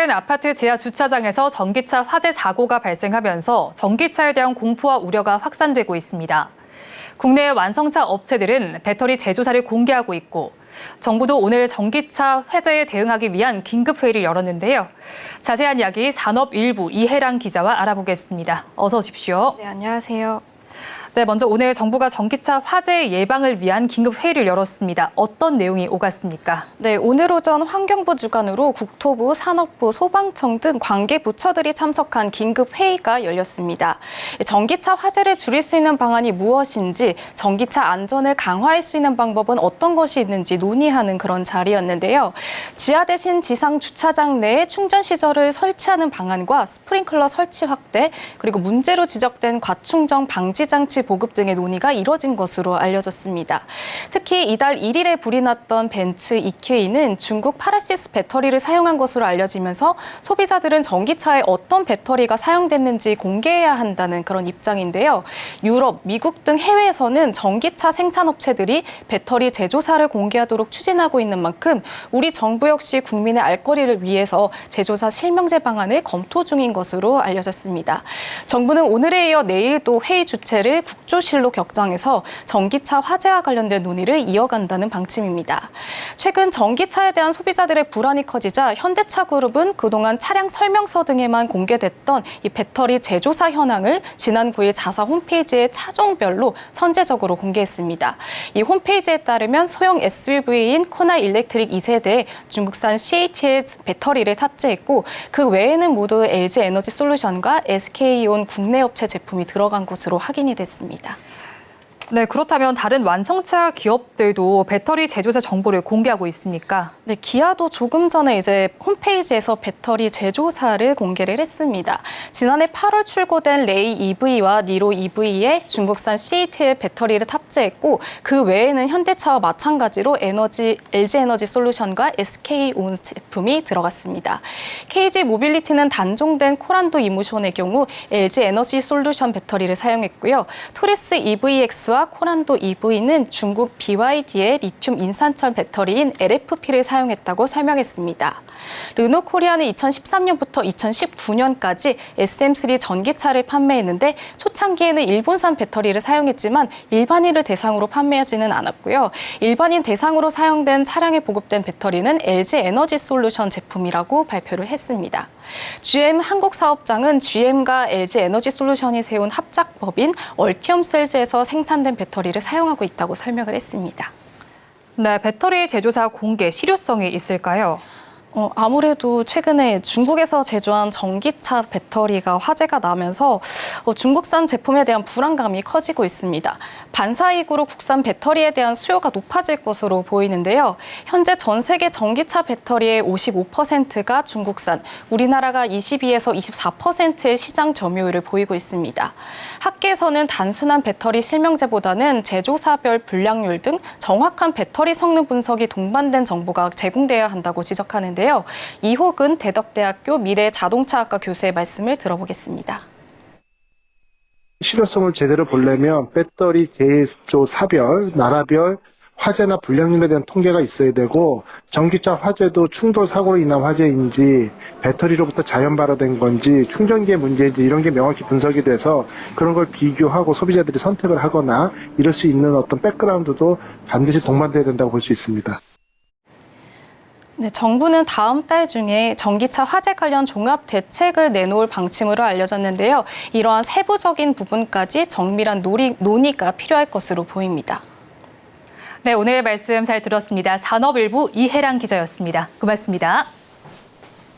최근 아파트 지하 주차장에서 전기차 화재 사고가 발생하면서 전기차에 대한 공포와 우려가 확산되고 있습니다. 국내 완성차 업체들은 배터리 제조사를 공개하고 있고 정부도 오늘 전기차 화재에 대응하기 위한 긴급회의를 열었는데요. 자세한 이야기 산업일보 이혜랑 기자와 알아보겠습니다. 어서 오십시오. 네, 안녕하세요. 네, 먼저 오늘 정부가 전기차 화재 예방을 위한 긴급회의를 열었습니다. 어떤 내용이 오갔습니까? 네, 오늘 오전 환경부 주관으로 국토부, 산업부, 소방청 등 관계 부처들이 참석한 긴급회의가 열렸습니다. 전기차 화재를 줄일 수 있는 방안이 무엇인지, 전기차 안전을 강화할 수 있는 방법은 어떤 것이 있는지 논의하는 그런 자리였는데요. 지하 대신 지상 주차장 내에 충전 시설을 설치하는 방안과 스프링클러 설치 확대, 그리고 문제로 지적된 과충전 방지 장치 보급 등의 논의가 이뤄진 것으로 알려졌습니다. 특히 이달 1일에 불이 났던 벤츠 EQE는 중국 파라시스 배터리를 사용한 것으로 알려지면서 소비자들은 전기차에 어떤 배터리가 사용됐는지 공개해야 한다는 그런 입장인데요. 유럽, 미국 등 해외에서는 전기차 생산업체들이 배터리 제조사를 공개하도록 추진하고 있는 만큼 우리 정부 역시 국민의 알 거리를 위해서 제조사 실명제 방안을 검토 중인 것으로 알려졌습니다. 정부는 오늘에 이어 내일도 회의 주최를 국조실로 격장해서 전기차 화재와 관련된 논의를 이어간다는 방침입니다. 최근 전기차에 대한 소비자들의 불안이 커지자 현대차 그룹은 그동안 차량 설명서 등에만 공개됐던 이 배터리 제조사 현황을 지난 9일 자사 홈페이지에 차종별로 선제적으로 공개했습니다. 이 홈페이지에 따르면 소형 SUV인 코나 일렉트릭 2세대에 중국산 CATL 배터리를 탑재했고 그 외에는 모두 LG 에너지 솔루션과 SK온 국내 업체 제품이 들어간 것으로 확인이 됐습니다. 네, 그렇다면 다른 완성차 기업들도 배터리 제조사 정보를 공개하고 있습니까? 네, 기아도 조금 전에 이제 홈페이지에서 배터리 제조사를 공개를 했습니다. 지난해 8월 출고된 레이 EV와 니로 EV에 중국산 CATL 배터리를 탑재했고 그 외에는 현대차와 마찬가지로 LG 에너지 솔루션과 SK온 제품이 들어갔습니다. KG 모빌리티는 단종된 코란도 이모션의 경우 LG 에너지 솔루션 배터리를 사용했고요. 토레스 EVX와 코란도 EV는 중국 BYD의 리튬 인산철 배터리인 LFP를 사용했다고 설명했습니다. 르노 코리아는 2013년부터 2019년까지 SM3 전기차를 판매했는데 초창기에는 일본산 배터리를 사용했지만 일반인을 대상으로 판매하지는 않았고요. 일반인 대상으로 사용된 차량에 보급된 배터리는 LG 에너지 솔루션 제품이라고 발표를 했습니다. GM 한국 사업장은 GM과 LG 에너지 솔루션이 세운 합작법인 얼티엄 셀즈에서 생산된 배터리를 사용하고 있다고 설명을 했습니다. 네, 배터리 제조사 공개 실효성이 있을까요? 아무래도 최근에 중국에서 제조한 전기차 배터리가 화재가 나면서 중국산 제품에 대한 불안감이 커지고 있습니다. 반사이익으로 국산 배터리에 대한 수요가 높아질 것으로 보이는데요. 현재 전 세계 전기차 배터리의 55%가 중국산, 우리나라가 22에서 24%의 시장 점유율을 보이고 있습니다. 학계에서는 단순한 배터리 실명제보다는 제조사별 불량률 등 정확한 배터리 성능 분석이 동반된 정보가 제공돼야 한다고 지적하는데요. 이호근 대덕대학교 미래자동차학과 교수의 말씀을 들어보겠습니다. 실효성을 제대로 보려면 배터리 제조사별, 나라별 화재나 불량률에 대한 통계가 있어야 되고 전기차 화재도 충돌 사고로 인한 화재인지 배터리로부터 자연 발화된 건지 충전기의 문제인지 이런 게 명확히 분석이 돼서 그런 걸 비교하고 소비자들이 선택을 하거나 이럴 수 있는 어떤 백그라운드도 반드시 동반돼야 된다고 볼 수 있습니다. 네, 정부는 다음 달 중에 전기차 화재 관련 종합 대책을 내놓을 방침으로 알려졌는데요. 이러한 세부적인 부분까지 정밀한 논의가 필요할 것으로 보입니다. 네, 오늘 말씀 잘 들었습니다. 산업일보 이혜랑 기자였습니다. 고맙습니다.